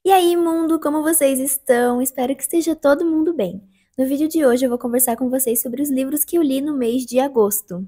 E aí, mundo, como vocês estão? Espero que esteja todo mundo bem. No vídeo de hoje eu vou conversar com vocês sobre os livros que eu li no mês de agosto.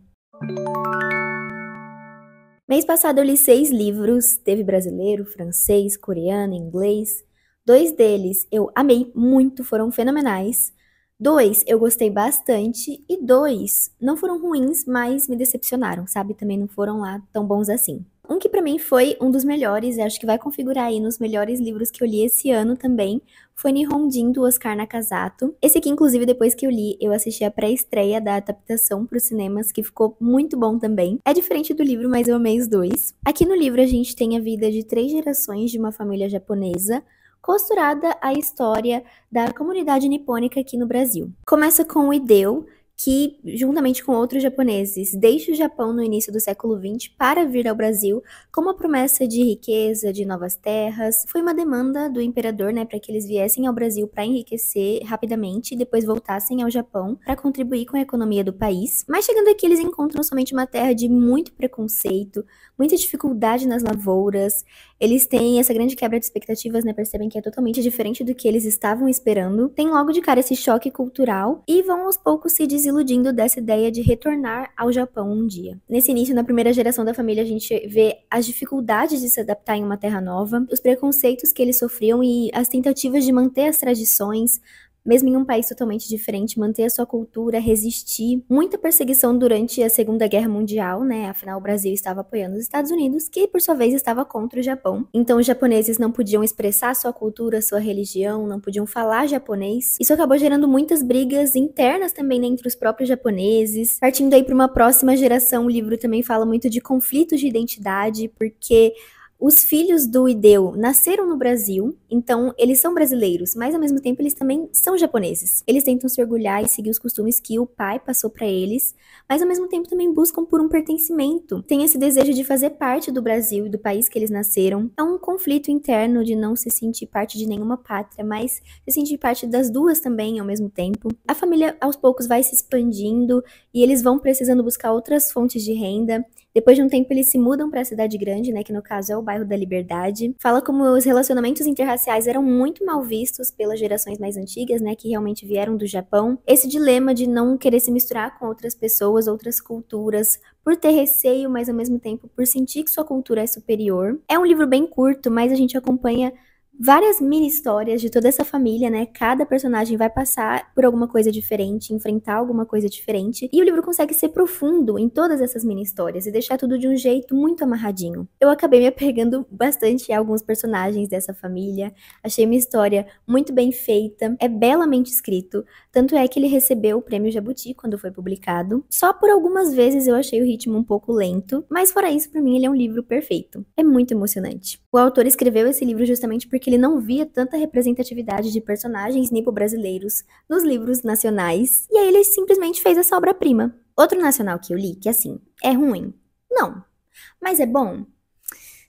Mês passado eu li 6 livros, teve brasileiro, francês, coreano, inglês. 2 deles eu amei muito, foram fenomenais. 2 eu gostei bastante e 2 não foram ruins, mas me decepcionaram, sabe? Também não foram lá tão bons assim. Um que pra mim foi um dos melhores, e acho que vai configurar aí nos melhores livros que eu li esse ano também, foi Nihonjin, do Oscar Nakazato. Esse aqui, inclusive, depois que eu li, eu assisti a pré-estreia da adaptação para os cinemas, que ficou muito bom também. É diferente do livro, mas eu amei os dois. Aqui no livro a gente tem a vida de 3 gerações de uma família japonesa, costurada à história da comunidade nipônica aqui no Brasil. Começa com o Hideo, que, juntamente com outros japoneses, deixa o Japão no início do século XX para vir ao Brasil com uma promessa de riqueza, de novas terras. Foi uma demanda do imperador, né, para que eles viessem ao Brasil para enriquecer rapidamente e depois voltassem ao Japão para contribuir com a economia do país. Mas chegando aqui, eles encontram somente uma terra de muito preconceito, muita dificuldade nas lavouras. Eles têm essa grande quebra de expectativas, né, percebem que é totalmente diferente do que eles estavam esperando. Tem logo de cara esse choque cultural e vão aos poucos se desiludindo dessa ideia de retornar ao Japão um dia. Nesse início, na primeira geração da família, a gente vê as dificuldades de se adaptar em uma terra nova, os preconceitos que eles sofriam e as tentativas de manter as tradições, mesmo em um país totalmente diferente, manter a sua cultura, resistir. Muita perseguição durante a Segunda Guerra Mundial, né? Afinal, o Brasil estava apoiando os Estados Unidos, que por sua vez estava contra o Japão. Então, os japoneses não podiam expressar sua cultura, sua religião, não podiam falar japonês. Isso acabou gerando muitas brigas internas também, né, entre os próprios japoneses. Partindo aí para uma próxima geração, o livro também fala muito de conflitos de identidade, porque os filhos do Hideo nasceram no Brasil, então eles são brasileiros, mas ao mesmo tempo eles também são japoneses. Eles tentam se orgulhar e seguir os costumes que o pai passou pra eles, mas ao mesmo tempo também buscam por um pertencimento. Tem esse desejo de fazer parte do Brasil e do país que eles nasceram. É um conflito interno de não se sentir parte de nenhuma pátria, mas se sentir parte das duas também ao mesmo tempo. A família aos poucos vai se expandindo e eles vão precisando buscar outras fontes de renda. Depois de um tempo eles se mudam para a cidade grande, né, que no caso é o bairro da Liberdade. Fala como os relacionamentos interraciais eram muito mal vistos pelas gerações mais antigas, né, que realmente vieram do Japão. Esse dilema de não querer se misturar com outras pessoas, outras culturas, por ter receio, mas ao mesmo tempo por sentir que sua cultura é superior. É um livro bem curto, mas a gente acompanha várias mini histórias de toda essa família, né? Cada personagem vai passar por alguma coisa diferente, enfrentar alguma coisa diferente. E o livro consegue ser profundo em todas essas mini histórias e deixar tudo de um jeito muito amarradinho. Eu acabei me apegando bastante a alguns personagens dessa família. Achei uma história muito bem feita, é belamente escrito. Tanto é que ele recebeu o prêmio Jabuti quando foi publicado. Só por algumas vezes eu achei o ritmo um pouco lento, mas fora isso, pra mim ele é um livro perfeito. É muito emocionante. O autor escreveu esse livro justamente porque ele não via tanta representatividade de personagens nipo-brasileiros nos livros nacionais, e aí ele simplesmente fez essa obra-prima. Outro nacional que eu li, que assim, é ruim? Não. Mas é bom?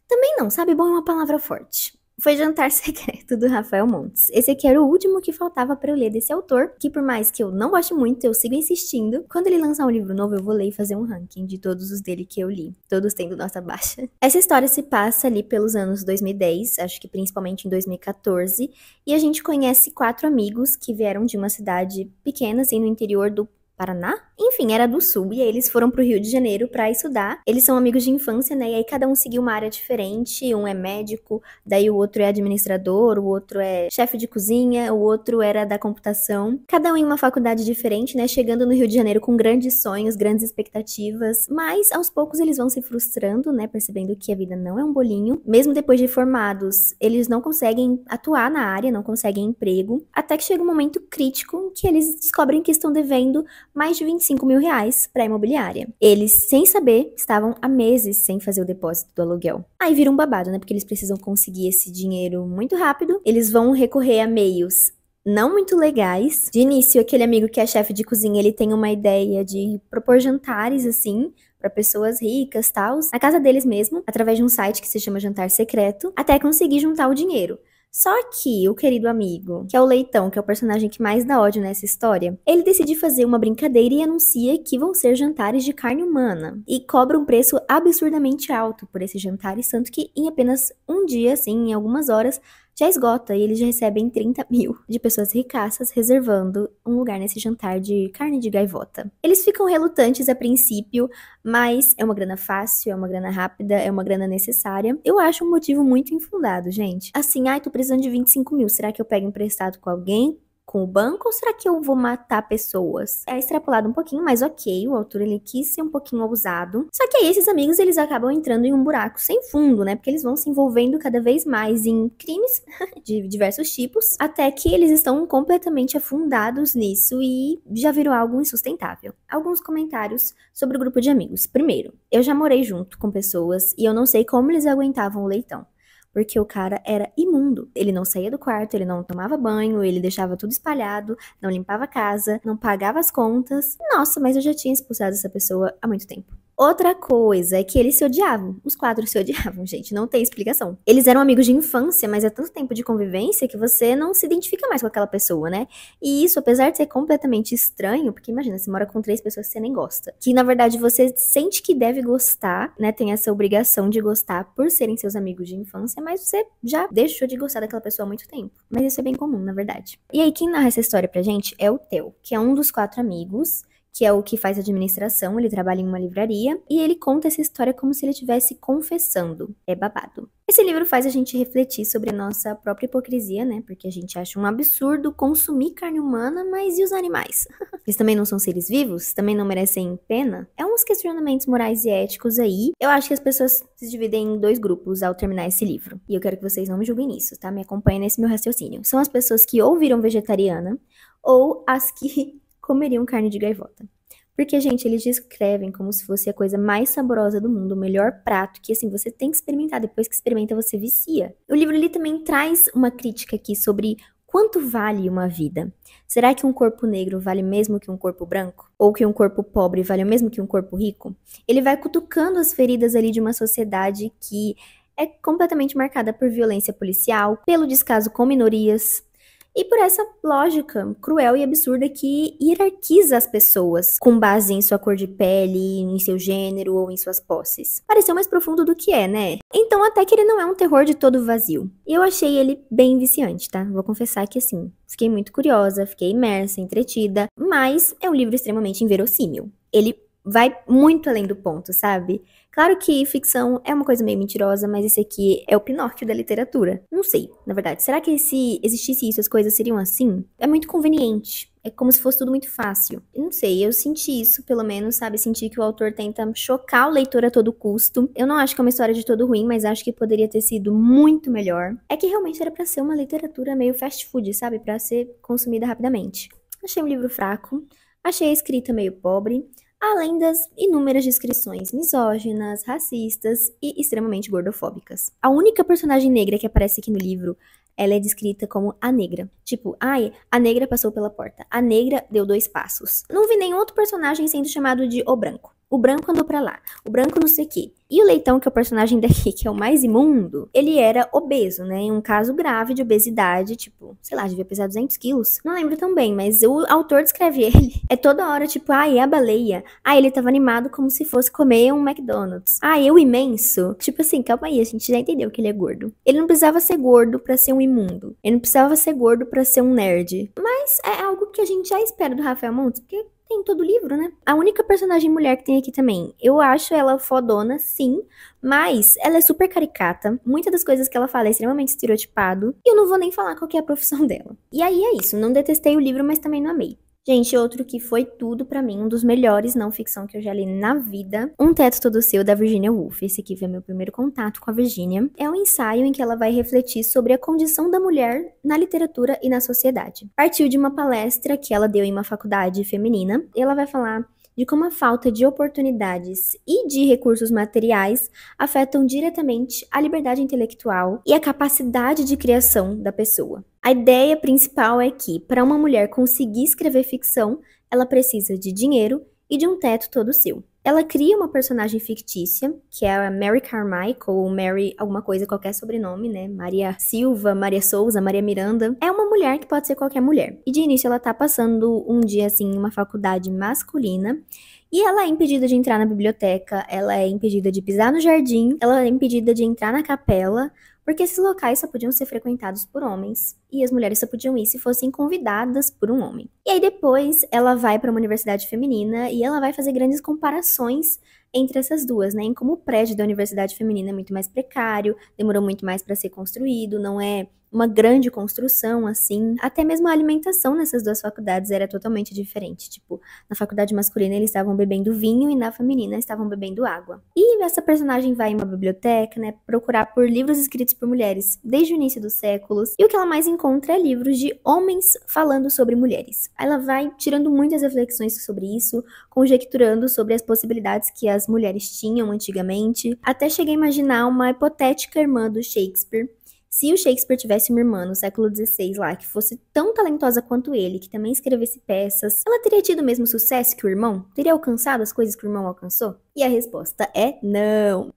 Também não, sabe? Bom é uma palavra forte. Foi Jantar Secreto, do Rafael Montes. Esse aqui era o último que faltava pra eu ler desse autor, que por mais que eu não goste muito, eu sigo insistindo. Quando ele lançar um livro novo, eu vou ler e fazer um ranking de todos os dele que eu li, todos tendo nota baixa. Essa história se passa ali pelos anos 2010, acho que principalmente em 2014, e a gente conhece 4 amigos que vieram de uma cidade pequena, assim, no interior do Paraná? Enfim, era do sul, e aí eles foram pro Rio de Janeiro pra estudar. Eles são amigos de infância, né, e aí cada um seguiu uma área diferente, um é médico, daí o outro é administrador, o outro é chefe de cozinha, o outro era da computação. Cada um em uma faculdade diferente, né, chegando no Rio de Janeiro com grandes sonhos, grandes expectativas, mas aos poucos eles vão se frustrando, né, percebendo que a vida não é um bolinho. Mesmo depois de formados, eles não conseguem atuar na área, não conseguem emprego, até que chega um momento crítico que eles descobrem que estão devendo mais de 25 mil reais para a imobiliária. Eles, sem saber, estavam há meses sem fazer o depósito do aluguel. Aí vira um babado, né? Porque eles precisam conseguir esse dinheiro muito rápido. Eles vão recorrer a meios não muito legais. De início, aquele amigo que é chefe de cozinha, ele tem uma ideia de propor jantares, assim, para pessoas ricas, tal, na casa deles mesmo, através de um site que se chama Jantar Secreto, até conseguir juntar o dinheiro. Só que o querido amigo, que é o Leitão, que é o personagem que mais dá ódio nessa história, ele decide fazer uma brincadeira e anuncia que vão ser jantares de carne humana. E cobra um preço absurdamente alto por esses jantares, tanto que em apenas um dia, assim, em algumas horas, já esgota e eles já recebem 30 mil de pessoas ricaças reservando um lugar nesse jantar de carne de gaivota. Eles ficam relutantes a princípio, mas é uma grana fácil, é uma grana rápida, é uma grana necessária. Eu acho um motivo muito infundado, gente. Assim, ai, tô precisando de 25 mil, será que eu pego emprestado com alguém? Com o banco ou será que eu vou matar pessoas? É extrapolado um pouquinho, mas ok, o autor ele quis ser um pouquinho ousado. Só que aí esses amigos eles acabam entrando em um buraco sem fundo, né? Porque eles vão se envolvendo cada vez mais em crimes de diversos tipos, até que eles estão completamente afundados nisso e já virou algo insustentável. Alguns comentários sobre o grupo de amigos. Primeiro, eu já morei junto com pessoas e eu não sei como eles aguentavam o leitão. Porque o cara era imundo. Ele não saía do quarto, ele não tomava banho, ele deixava tudo espalhado, não limpava a casa, não pagava as contas. Nossa, mas eu já tinha expulsado essa pessoa há muito tempo. Outra coisa é que eles se odiavam. Os quatro se odiavam, gente, não tem explicação. Eles eram amigos de infância, mas é tanto tempo de convivência que você não se identifica mais com aquela pessoa, né? E isso, apesar de ser completamente estranho, porque imagina, você mora com 3 pessoas que você nem gosta, que na verdade você sente que deve gostar, né? Tem essa obrigação de gostar por serem seus amigos de infância, mas você já deixou de gostar daquela pessoa há muito tempo. Mas isso é bem comum, na verdade. E aí, quem narra essa história pra gente é o Theo, que é um dos 4 amigos, que é o que faz administração, ele trabalha em uma livraria, e ele conta essa história como se ele estivesse confessando. É babado. Esse livro faz a gente refletir sobre a nossa própria hipocrisia, né? Porque a gente acha um absurdo consumir carne humana, mas e os animais? Eles também não são seres vivos? Também não merecem pena? É uns questionamentos morais e éticos aí. Eu acho que as pessoas se dividem em 2 grupos ao terminar esse livro. E eu quero que vocês não me julguem nisso, tá? Me acompanhem nesse meu raciocínio. São as pessoas que ou viram vegetariana, ou as que comeriam carne de gaivota. Porque, gente, eles descrevem como se fosse a coisa mais saborosa do mundo, o melhor prato, que, assim, você tem que experimentar, depois que experimenta, você vicia. O livro, ele também traz uma crítica aqui sobre quanto vale uma vida. Será que um corpo negro vale mesmo que um corpo branco? Ou que um corpo pobre vale o mesmo que um corpo rico? Ele vai cutucando as feridas ali de uma sociedade que é completamente marcada por violência policial, pelo descaso com minorias, e por essa lógica cruel e absurda que hierarquiza as pessoas com base em sua cor de pele, em seu gênero ou em suas posses. Pareceu mais profundo do que é, né? Então até que ele não é um terror de todo vazio. E eu achei ele bem viciante, tá? Vou confessar que assim, fiquei muito curiosa, fiquei imersa, entretida, mas é um livro extremamente inverossímil. Ele vai muito além do ponto, sabe? Claro que ficção é uma coisa meio mentirosa, mas esse aqui é o Pinóquio da literatura. Não sei, na verdade. Será que se existisse isso, as coisas seriam assim? É muito conveniente. É como se fosse tudo muito fácil. Eu não sei, eu senti isso, pelo menos, sabe? Senti que o autor tenta chocar o leitor a todo custo. Eu não acho que é uma história de todo ruim, mas acho que poderia ter sido muito melhor. É que realmente era pra ser uma literatura meio fast food, sabe? Pra ser consumida rapidamente. Achei um livro fraco. Achei a escrita meio pobre. Além das inúmeras descrições misóginas, racistas e extremamente gordofóbicas. A única personagem negra que aparece aqui no livro, ela é descrita como a negra. Tipo, ai, a negra passou pela porta, a negra deu 2 passos. Não vi nenhum outro personagem sendo chamado de o branco. O branco andou pra lá, o branco não sei o quê. E o Leitão, que é o personagem daqui, que é o mais imundo, ele era obeso, né? Em um caso grave de obesidade, tipo, sei lá, devia pesar 200 quilos. Não lembro tão bem, mas o autor descreve ele. É toda hora, tipo, ai, a baleia. Ah, ele tava animado como se fosse comer um McDonald's. Ah, eu imenso. Tipo assim, calma aí, a gente já entendeu que ele é gordo. Ele não precisava ser gordo pra ser um imundo. Ele não precisava ser gordo pra ser um nerd. Mas é algo que a gente já espera do Rafael Montes, porque tem todo o livro, né? A única personagem mulher que tem aqui também, eu acho ela fodona, sim, mas ela é super caricata. Muitas das coisas que ela fala é extremamente estereotipado. E eu não vou nem falar qual que é a profissão dela. E aí é isso, não detestei o livro, mas também não amei. Gente, outro que foi tudo pra mim, um dos melhores não ficção que eu já li na vida, Um Teto Todo Seu, da Virginia Woolf. Esse aqui foi meu primeiro contato com a Virginia. É um ensaio em que ela vai refletir sobre a condição da mulher na literatura e na sociedade. Partiu de uma palestra que ela deu em uma faculdade feminina, e ela vai falar de como a falta de oportunidades e de recursos materiais afetam diretamente a liberdade intelectual e a capacidade de criação da pessoa. A ideia principal é que, para uma mulher conseguir escrever ficção, ela precisa de dinheiro e de um teto todo seu. Ela cria uma personagem fictícia, que é a Mary Carmichael, ou Mary alguma coisa, qualquer sobrenome, né? Maria Silva, Maria Souza, Maria Miranda. É uma mulher que pode ser qualquer mulher. E de início ela tá passando um dia, assim, em uma faculdade masculina, e ela é impedida de entrar na biblioteca, ela é impedida de pisar no jardim, ela é impedida de entrar na capela, porque esses locais só podiam ser frequentados por homens e as mulheres só podiam ir se fossem convidadas por um homem. E aí depois ela vai para uma universidade feminina e ela vai fazer grandes comparações entre essas duas, né? Em como o prédio da universidade feminina é muito mais precário, demorou muito mais para ser construído, não é uma grande construção, assim. Até mesmo a alimentação nessas duas faculdades era totalmente diferente. Tipo, na faculdade masculina eles estavam bebendo vinho e na feminina estavam bebendo água. E essa personagem vai em uma biblioteca, né, procurar por livros escritos por mulheres desde o início dos séculos. E o que ela mais encontra é livros de homens falando sobre mulheres. Ela vai tirando muitas reflexões sobre isso, conjecturando sobre as possibilidades que as mulheres tinham antigamente, até chegar a imaginar uma hipotética irmã do Shakespeare. Se o Shakespeare tivesse uma irmã no século XVI lá, que fosse tão talentosa quanto ele, que também escrevesse peças, ela teria tido o mesmo sucesso que o irmão? Teria alcançado as coisas que o irmão alcançou? E a resposta é não.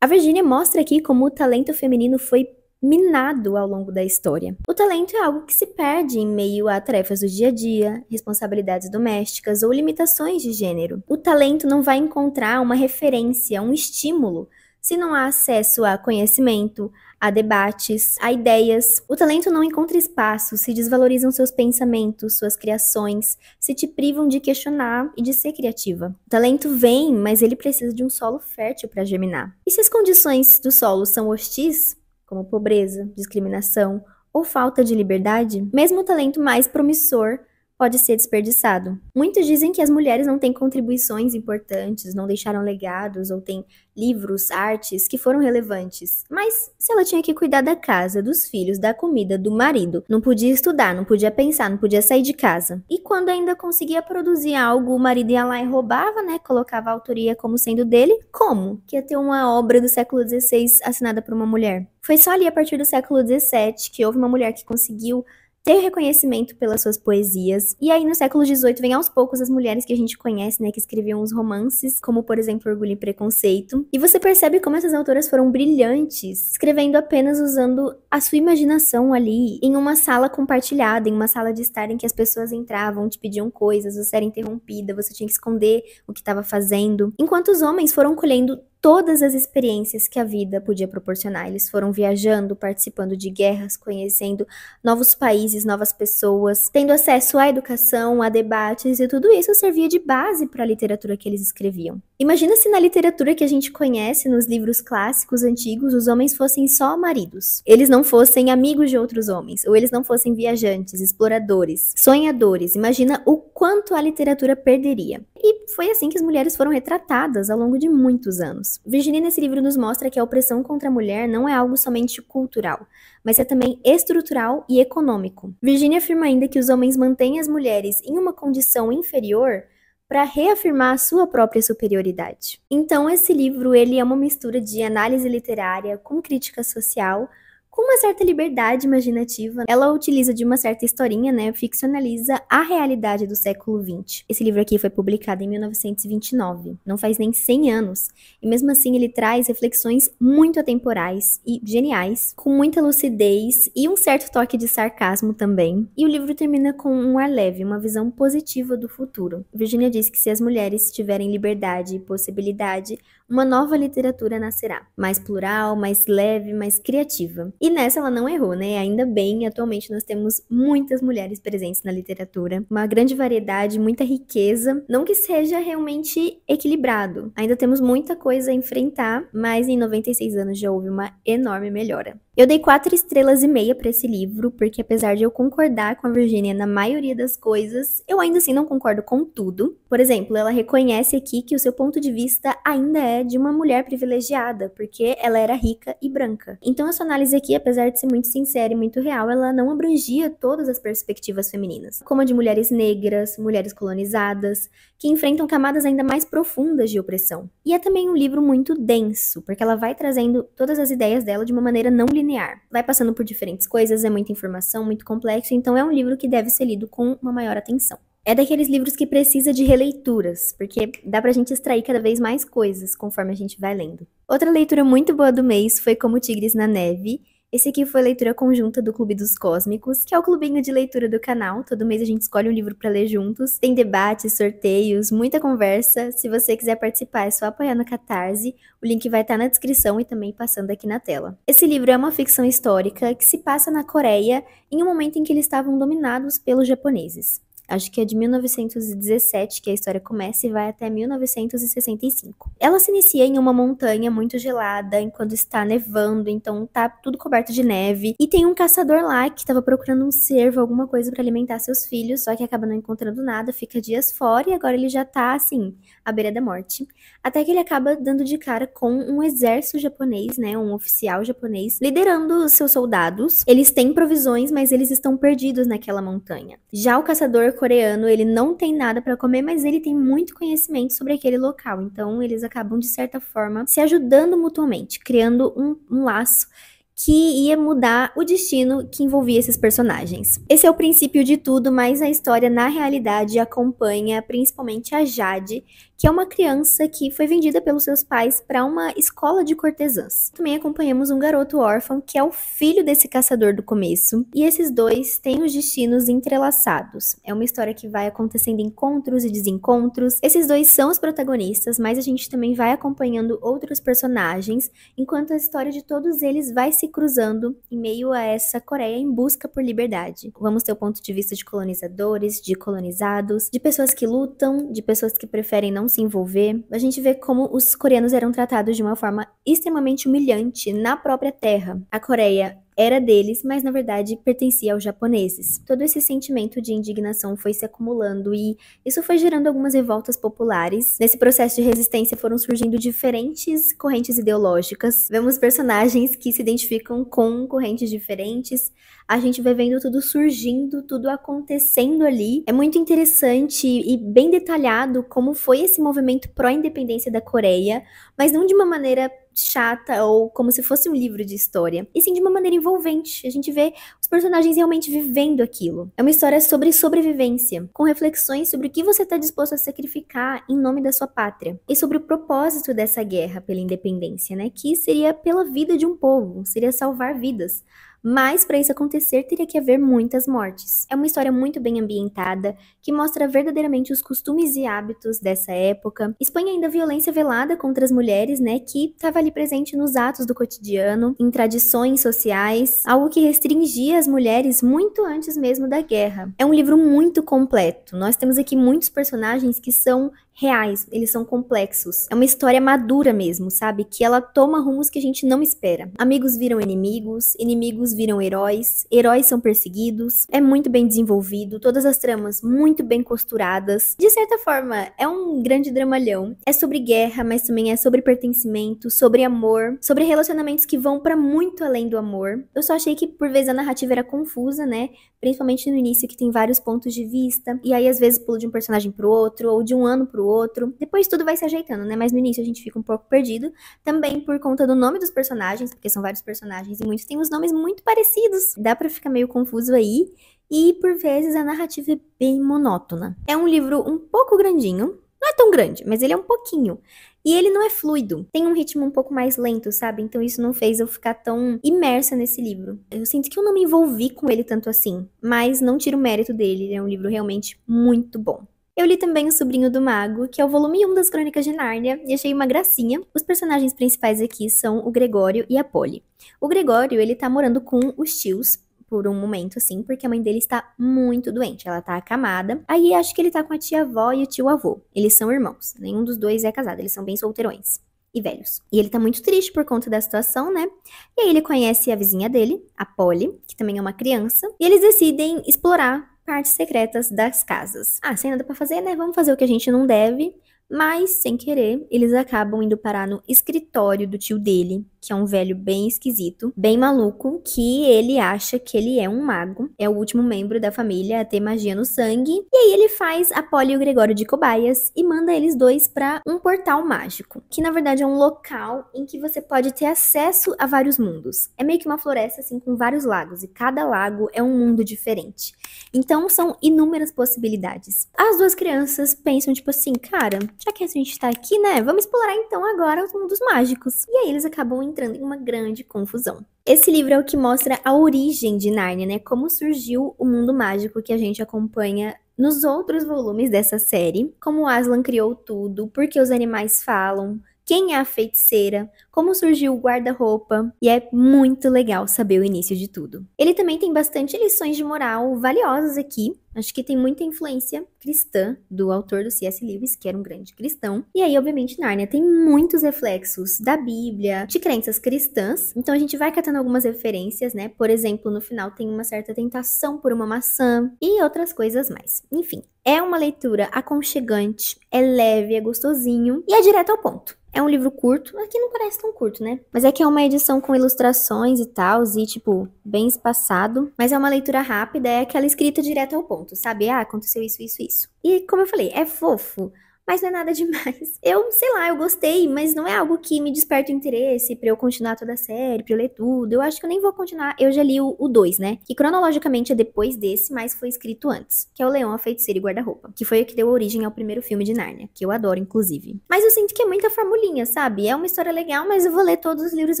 A Virginia mostra aqui como o talento feminino foi minado ao longo da história. O talento é algo que se perde em meio a tarefas do dia a dia, responsabilidades domésticas ou limitações de gênero. O talento não vai encontrar uma referência, um estímulo, se não há acesso a conhecimento, a debates, a ideias. O talento não encontra espaço, se desvalorizam seus pensamentos, suas criações, se te privam de questionar e de ser criativa. O talento vem, mas ele precisa de um solo fértil para germinar. E se as condições do solo são hostis, como pobreza, discriminação ou falta de liberdade, mesmo o talento mais promissor pode ser desperdiçado. Muitos dizem que as mulheres não têm contribuições importantes, não deixaram legados ou têm livros, artes que foram relevantes. Mas se ela tinha que cuidar da casa, dos filhos, da comida, do marido, não podia estudar, não podia pensar, não podia sair de casa. E quando ainda conseguia produzir algo, o marido ia lá e roubava, né? Colocava a autoria como sendo dele. Como que ia ter uma obra do século XVI assinada por uma mulher? Foi só ali a partir do século XVII que houve uma mulher que conseguiu ter reconhecimento pelas suas poesias. E aí, no século XVIII, vem aos poucos as mulheres que a gente conhece, né, que escreviam os romances, como, por exemplo, Orgulho e Preconceito. E você percebe como essas autoras foram brilhantes, escrevendo apenas usando a sua imaginação ali, em uma sala compartilhada, em uma sala de estar em que as pessoas entravam, te pediam coisas, você era interrompida, você tinha que esconder o que estava fazendo. Enquanto os homens foram colhendo todas as experiências que a vida podia proporcionar. Eles foram viajando, participando de guerras, conhecendo novos países, novas pessoas, tendo acesso à educação, a debates, e tudo isso servia de base para a literatura que eles escreviam. Imagina se na literatura que a gente conhece, nos livros clássicos antigos, os homens fossem só maridos. Eles não fossem amigos de outros homens, ou eles não fossem viajantes, exploradores, sonhadores. Imagina o quanto a literatura perderia. E foi assim que as mulheres foram retratadas ao longo de muitos anos. Virginia, nesse livro, nos mostra que a opressão contra a mulher não é algo somente cultural, mas é também estrutural e econômico. Virginia afirma ainda que os homens mantêm as mulheres em uma condição inferior para reafirmar a sua própria superioridade. Então, esse livro ele é uma mistura de análise literária com crítica social, com uma certa liberdade imaginativa. Ela utiliza de uma certa historinha, né, ficcionaliza a realidade do século XX. Esse livro aqui foi publicado em 1929, não faz nem 100 anos, e mesmo assim ele traz reflexões muito atemporais e geniais, com muita lucidez e um certo toque de sarcasmo também. E o livro termina com um ar leve, uma visão positiva do futuro. Virginia diz que se as mulheres tiverem liberdade e possibilidade, uma nova literatura nascerá, mais plural, mais leve, mais criativa. E nessa ela não errou, né? Ainda bem, atualmente nós temos muitas mulheres presentes na literatura, uma grande variedade, muita riqueza, não que seja realmente equilibrado. Ainda temos muita coisa a enfrentar, mas em 96 anos já houve uma enorme melhora. Eu dei 4,5 estrelas para esse livro, porque apesar de eu concordar com a Virginia na maioria das coisas, eu ainda assim não concordo com tudo. Por exemplo, ela reconhece aqui que o seu ponto de vista ainda é de uma mulher privilegiada, porque ela era rica e branca. Então a sua análise aqui, apesar de ser muito sincera e muito real, ela não abrangia todas as perspectivas femininas, como a de mulheres negras, mulheres colonizadas, que enfrentam camadas ainda mais profundas de opressão. E é também um livro muito denso, porque ela vai trazendo todas as ideias dela de uma maneira não linear. Vai passando por diferentes coisas, é muita informação, muito complexo, então é um livro que deve ser lido com uma maior atenção. É daqueles livros que precisa de releituras, porque dá pra gente extrair cada vez mais coisas conforme a gente vai lendo. Outra leitura muito boa do mês foi Como Tigres na Neve, Esse aqui foi a leitura conjunta do Clube dos Cósmicos, que é o clubinho de leitura do canal. Todo mês a gente escolhe um livro pra ler juntos. Tem debates, sorteios, muita conversa. Se você quiser participar, é só apoiar no Catarse. O link vai estar na descrição e também passando aqui na tela. Esse livro é uma ficção histórica que se passa na Coreia em um momento em que eles estavam dominados pelos japoneses. Acho que é de 1917 que a história começa e vai até 1965. Ela se inicia em uma montanha muito gelada, enquanto está nevando, então tá tudo coberto de neve. E tem um caçador lá que estava procurando um cervo, alguma coisa para alimentar seus filhos, só que acaba não encontrando nada, fica dias fora e agora ele já tá, assim, à beira da morte. Até que ele acaba dando de cara com um exército japonês, né, um oficial japonês, liderando os seus soldados. Eles têm provisões, mas eles estão perdidos naquela montanha. Já o caçador coreano, ele não tem nada para comer, mas ele tem muito conhecimento sobre aquele local. Então, eles acabam, de certa forma, se ajudando mutuamente, criando um laço que ia mudar o destino que envolvia esses personagens. Esse é o princípio de tudo, mas a história, na realidade, acompanha principalmente a Jade, que é uma criança que foi vendida pelos seus pais para uma escola de cortesãs. Também acompanhamos um garoto órfão, que é o filho desse caçador do começo, e esses dois têm os destinos entrelaçados. É uma história que vai acontecendo encontros e desencontros. Esses dois são os protagonistas, mas a gente também vai acompanhando outros personagens, enquanto a história de todos eles vai se cruzando em meio a essa Coreia em busca por liberdade. Vamos ter o ponto de vista de colonizadores, de colonizados, de pessoas que lutam, de pessoas que preferem não se envolver. A gente vê como os coreanos eram tratados de uma forma extremamente humilhante na própria terra. A Coreia era deles, mas na verdade pertencia aos japoneses. Todo esse sentimento de indignação foi se acumulando e isso foi gerando algumas revoltas populares. Nesse processo de resistência foram surgindo diferentes correntes ideológicas. Vemos personagens que se identificam com correntes diferentes. A gente vai vendo tudo surgindo, tudo acontecendo ali. É muito interessante e bem detalhado como foi esse movimento pró-independência da Coreia, mas não de uma maneira chata ou como se fosse um livro de história, e sim de uma maneira envolvente. A gente vê os personagens realmente vivendo aquilo. É uma história sobre sobrevivência, com reflexões sobre o que você está disposto a sacrificar em nome da sua pátria, e sobre o propósito dessa guerra pela independência, né? Que seria pela vida de um povo, seria salvar vidas. Mas para isso acontecer, teria que haver muitas mortes. É uma história muito bem ambientada, que mostra verdadeiramente os costumes e hábitos dessa época. Expõe ainda a violência velada contra as mulheres, né, que estava ali presente nos atos do cotidiano, em tradições sociais, algo que restringia as mulheres muito antes mesmo da guerra. É um livro muito completo. Nós temos aqui muitos personagens que são reais, eles são complexos. É uma história madura mesmo, sabe? Que ela toma rumos que a gente não espera. Amigos viram inimigos, inimigos viram heróis, heróis são perseguidos. É muito bem desenvolvido, todas as tramas muito bem costuradas. De certa forma, é um grande dramalhão. É sobre guerra, mas também é sobre pertencimento, sobre amor, sobre relacionamentos que vão pra muito além do amor. Eu só achei que por vezes a narrativa era confusa, né? Principalmente no início, que tem vários pontos de vista, e aí às vezes pula de um personagem pro outro, ou de um ano pro outro. Depois tudo vai se ajeitando, né? Mas no início a gente fica um pouco perdido, também por conta do nome dos personagens, porque são vários personagens e muitos têm os nomes muito parecidos. Dá pra ficar meio confuso aí, e por vezes a narrativa é bem monótona. É um livro um pouco grandinho, não é tão grande, mas ele é um pouquinho. E ele não é fluido, tem um ritmo um pouco mais lento, sabe? Então isso não fez eu ficar tão imersa nesse livro. Eu sinto que eu não me envolvi com ele tanto assim, mas não tiro o mérito dele, ele é um livro realmente muito bom. Eu li também O Sobrinho do Mago, que é o volume 1 das Crônicas de Nárnia, e achei uma gracinha. Os personagens principais aqui são o Gregório e a Polly. O Gregório, ele tá morando com os tios, por um momento, assim, porque a mãe dele está muito doente, ela tá acamada. Aí acho que ele tá com a tia-avó e o tio-avô. Eles são irmãos, nenhum dos dois é casado, eles são bem solteirões e velhos. E ele tá muito triste por conta da situação, né? E aí ele conhece a vizinha dele, a Polly, que também é uma criança, e eles decidem explorar partes secretas das casas. Ah, sem nada pra fazer, né? Vamos fazer o que a gente não deve. Mas, sem querer, eles acabam indo parar no escritório do tio dele, que é um velho bem esquisito, bem maluco, que ele acha que ele é um mago, é o último membro da família a ter magia no sangue, e aí ele faz a Polly e o Gregório de cobaias e manda eles dois pra um portal mágico, que na verdade é um local em que você pode ter acesso a vários mundos. É meio que uma floresta, assim, com vários lagos, e cada lago é um mundo diferente. Então, são inúmeras possibilidades. As duas crianças pensam, tipo assim, cara, já que a gente tá aqui, né, vamos explorar então agora os mundos mágicos. E aí eles acabam entrando em uma grande confusão. Esse livro é o que mostra a origem de Nárnia, né? Como surgiu o mundo mágico que a gente acompanha nos outros volumes dessa série. Como Aslan criou tudo, por que os animais falam, quem é a feiticeira, como surgiu o guarda-roupa, e é muito legal saber o início de tudo. Ele também tem bastante lições de moral valiosas aqui, acho que tem muita influência cristã do autor do C.S. Lewis, que era um grande cristão, e aí, obviamente, Nárnia tem muitos reflexos da Bíblia, de crenças cristãs, então a gente vai catando algumas referências, né, por exemplo, no final tem uma certa tentação por uma maçã, e outras coisas mais. Enfim, é uma leitura aconchegante, é leve, é gostosinho, e é direto ao ponto. É um livro curto, aqui não parece tão curto, né? Mas é que é uma edição com ilustrações e tal, e tipo, bem espaçado. Mas é uma leitura rápida, é aquela escrita direto ao ponto, sabe? Ah, aconteceu isso, isso, isso. E como eu falei, é fofo, mas não é nada demais. Eu, sei lá, eu gostei, mas não é algo que me desperta o interesse pra eu continuar toda a série, pra eu ler tudo. Eu acho que eu nem vou continuar. Eu já li o 2, né? Que cronologicamente é depois desse, mas foi escrito antes. Que é o Leão, a Feiticeira e Guarda-Roupa. Que foi o que deu origem ao primeiro filme de Nárnia. Que eu adoro, inclusive. Mas eu sinto que é muita formulinha, sabe? É uma história legal, mas eu vou ler todos os livros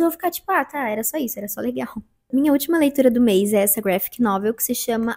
e vou ficar tipo, ah, tá, era só isso, era só legal. Minha última leitura do mês é essa graphic novel que se chama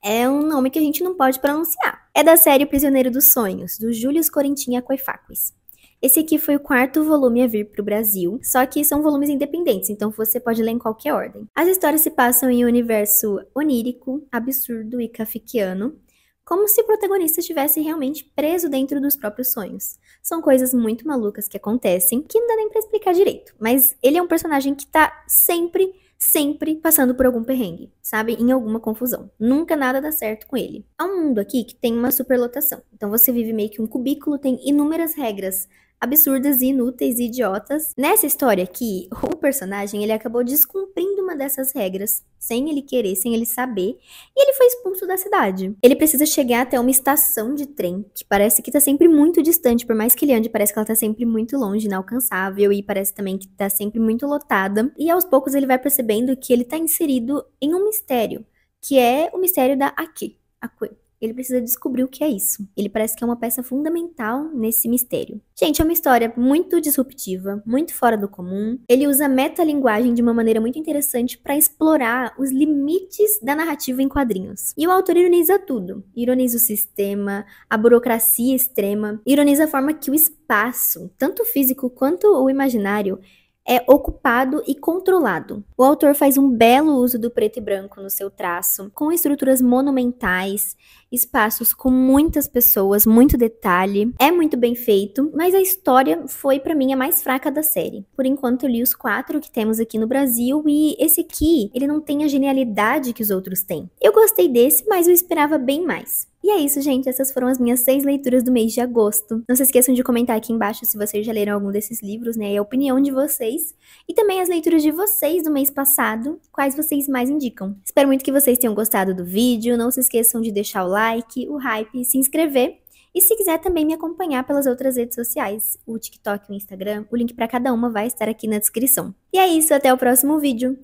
É um nome que a gente não pode pronunciar. É da série Prisioneiro dos Sonhos, do Julius Corentin Aquafaquis. Esse aqui foi o 4º volume a vir para o Brasil, só que são volumes independentes, então você pode ler em qualquer ordem. As histórias se passam em um universo onírico, absurdo e kafkiano, como se o protagonista estivesse realmente preso dentro dos próprios sonhos. São coisas muito malucas que acontecem, que não dá nem pra explicar direito, mas ele é um personagem que tá sempre passando por algum perrengue, sabe? Em alguma confusão. Nunca nada dá certo com ele. Há um mundo aqui que tem uma superlotação. Então você vive meio que um cubículo, tem inúmeras regras absurdas e inúteis e idiotas. Nessa história aqui, o personagem, ele acabou descumprindo uma dessas regras, sem ele querer, sem ele saber, e ele foi expulso da cidade. Ele precisa chegar até uma estação de trem, que parece que tá sempre muito distante, por mais que ele ande, parece que ela tá sempre muito longe, inalcançável, e parece também que tá sempre muito lotada. E aos poucos ele vai percebendo que ele tá inserido em um mistério, que é o mistério da Aquê. Ele precisa descobrir o que é isso. Ele parece que é uma peça fundamental nesse mistério. Gente, é uma história muito disruptiva, muito fora do comum. Ele usa metalinguagem de uma maneira muito interessante para explorar os limites da narrativa em quadrinhos. E o autor ironiza tudo. Ironiza o sistema, a burocracia extrema, ironiza a forma que o espaço, tanto o físico quanto o imaginário, é ocupado e controlado. O autor faz um belo uso do preto e branco no seu traço, com estruturas monumentais, espaços com muitas pessoas, muito detalhe. É muito bem feito, mas a história foi pra mim a mais fraca da série. Por enquanto eu li os 4 que temos aqui no Brasil e esse aqui, ele não tem a genialidade que os outros têm. Eu gostei desse, mas eu esperava bem mais. E é isso, gente. Essas foram as minhas 6 leituras do mês de agosto. Não se esqueçam de comentar aqui embaixo se vocês já leram algum desses livros, né? E a opinião de vocês. E também as leituras de vocês do mês passado. Quais vocês mais indicam. Espero muito que vocês tenham gostado do vídeo. Não se esqueçam de deixar o like, o hype, se inscrever. E se quiser também me acompanhar pelas outras redes sociais. O TikTok e o Instagram. O link pra cada uma vai estar aqui na descrição. E é isso. Até o próximo vídeo.